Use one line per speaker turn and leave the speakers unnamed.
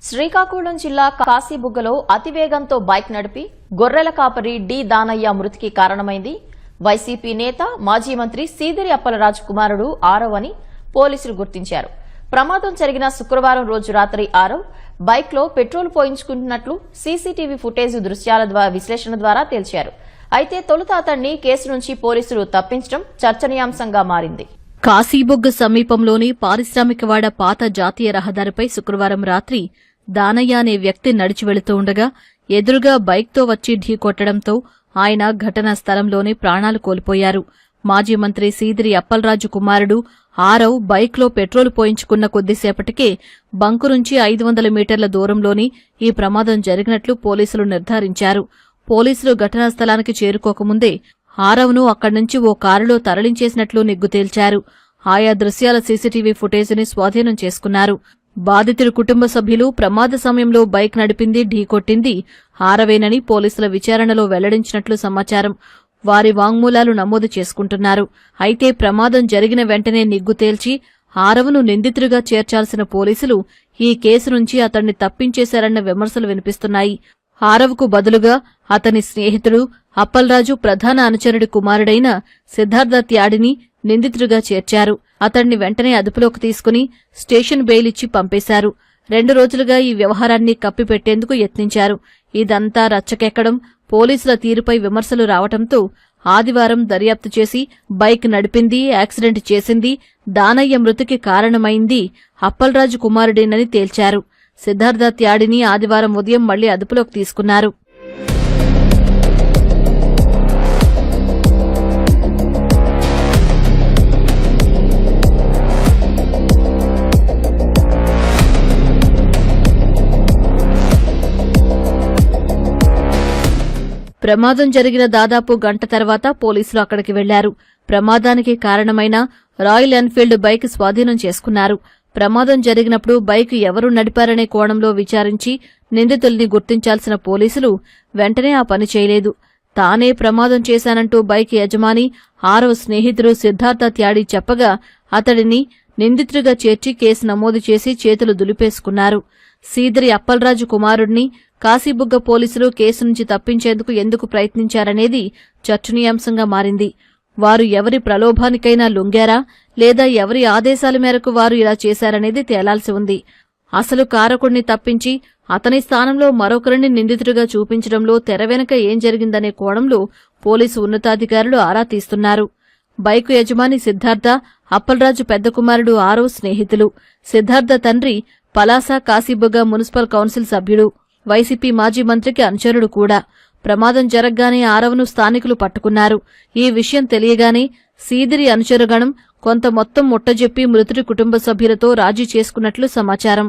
శ్రీకాకుళం జిల్లా కాశీబుగ్గలో అతివేగంతో బైక్ నడిపి గొర్రెల కాపరి డి దానయ్య మృతికి కారణమైంది. వైసీపీ నేత మాజీ మంత్రి సీదిరి అప్పలరాజు కుమారుడు ఆరవ్ అని పోలీసులు గుర్తించారు. ప్రమాదం జరిగిన శుక్రవారం రోజు రాత్రి ఆరవ్ బైక్ లో పెట్రోల్ పోయించుకుంటున్నట్లు సీసీటీవీ ఫుటేజ్ దృశ్యాల విశ్లేషణ ద్వారా తేల్చారు. అయితే తొలుత అతన్ని కేసు నుంచి పోలీసులు తప్పించడం చర్చనీయాంశంగా మారింది.
కాశీబుగ్గ సమీపంలోని పారిశ్రామికవాడ పాత జాతీయ రహదారిపై శుక్రవారం రాత్రి దానయ్య అనే వ్యక్తి నడిచి వెళుతూ ఉండగా ఎదురుగా బైక్తో వచ్చి ఢీకొట్టడంతో ఆయన ఘటనా స్థలంలోనే ప్రాణాలు కోల్పోయారు. మాజీ మంత్రి సీదిరి అప్పలరాజు కుమారుడు ఆరవ్ బైక్లో పెట్రోల్ పోయించుకున్న కొద్దిసేపటికే బంకు నుంచి 500 మీటర్ల దూరంలోని ఈ ప్రమాదం జరిగినట్లు పోలీసులు నిర్ధారించారు. పోలీసులు ఘటనా స్థలానికి చేరుకోకముందే ఆరవ్ను అక్కడి నుంచి ఓ కారులో తరలించేసినట్లు నిగ్గు తేల్చారు. ఆయా దృశ్యాల సీసీటీవీ ఫుటేజీని స్వాధీనం చేసుకున్నారు. బాధితుడి కుటుంబ సభ్యులు ప్రమాద సమయంలో బైక్ నడిపింది, ఢీకొట్టింది ఆరవేనని పోలీసుల విచారణలో వెల్లడించినట్లు సమాచారం. వారి వాంగ్మూలాలు నమోదు చేసుకుంటున్నారు. అయితే ప్రమాదం జరిగిన వెంటనే నిగ్గు తేల్చి ఆరవ్ను నిందితుడిగా చేర్చాల్సిన పోలీసులు ఈ కేసు నుంచి అతన్ని తప్పించేశారన్న విమర్శలు వినిపిస్తున్నాయి. ఆరవ్కు బదులుగా అతని స్నేహితుడు అప్పల్రాజు ప్రధాన అనుచరుడి కుమారుడైన సిద్ధార్థ త్యాడిని నిందితుడిగా చేర్చారు. అతన్ని వెంటనే అదుపులోకి తీసుకుని స్టేషన్ బెయిల్ ఇచ్చి పంపేశారు. 2 రోజులుగా ఈ వ్యవహారాన్ని కప్పిపెట్టేందుకు యత్నించారు. ఇదంతా రచ్చకెక్కడం, పోలీసుల తీరుపై విమర్శలు రావడంతో ఆదివారం దర్యాప్తు చేసి బైక్ నడిపింది, యాక్సిడెంట్ చేసింది, దానయ్య మృతికి కారణమైంది అప్పల్రాజు కుమారుడేనని తేల్చారు. సిద్ధార్థ త్యాడిని ఆదివారం ఉదయం మళ్లీ అదుపులోకి తీసుకున్నారు. ప్రమాదం జరిగిన దాదాపు గంట తర్వాత పోలీసులు అక్కడికి వెళ్లారు. ప్రమాదానికి కారణమైన రాయల్ ఎన్ఫీల్డ్ బైక్ స్వాధీనం చేసుకున్నారు. ప్రమాదం జరిగినప్పుడు బైక్ ఎవరు నడిపారనే కోణంలో విచారించి నిందితుల్ని గుర్తించాల్సిన పోలీసులు వెంటనే ఆ పని చేయలేదు. తానే ప్రమాదం చేశానంటూ బైక్ యజమాని ఆరవ్ స్నేహితుడు సిద్ధార్థ త్యాడి చెప్పగా అతడిని నిందితుడిగా చేర్చి కేసు నమోదు చేసి చేతులు దులిపేసుకున్నారు. సీదిరి అప్పల్రాజు కుమారుడిని కాశీబుగ్గ పోలీసులు కేసు నుంచి తప్పించేందుకు ఎందుకు ప్రయత్నించారనేది చర్చనీయాంశంగా మారింది. వారు ఎవరి ప్రలోభానికైనా లొంగారా లేదా ఎవరి ఆదేశాల మేరకు వారు ఇలా చేశారనేది తేలాల్సి ఉంది. అసలు కారకుడిని తప్పించి అతని స్థానంలో మరొకరిని నిందితుడిగా చూపించడంలో తెర వెనుక ఏం జరిగిందనే కోణంలో పోలీసు ఉన్నతాధికారులు ఆరా తీస్తున్నారు. బైకు యజమాని సిద్ధార్థ అప్పల్రాజు పెద్ద కుమారుడు ఆరవ్ స్నేహితులు. సిద్ధార్థ తండ్రి పలాస కాశీబుగ్గ మున్సిపల్ కౌన్సిల్ సభ్యుడు, వైసీపీ మాజీ మంత్రికి అనుచరుడు కూడా. ప్రమాదం జరగ్గానే ఆరవ్ను స్థానికులు పట్టుకున్నారు. ఈ విషయం తెలియగానే సీదిరి అనుచరుగణం కొంత మొత్తం ముట్టజెప్పి మృతుడి కుటుంబ సభ్యులతో రాజీ చేసుకున్నట్లు సమాచారం.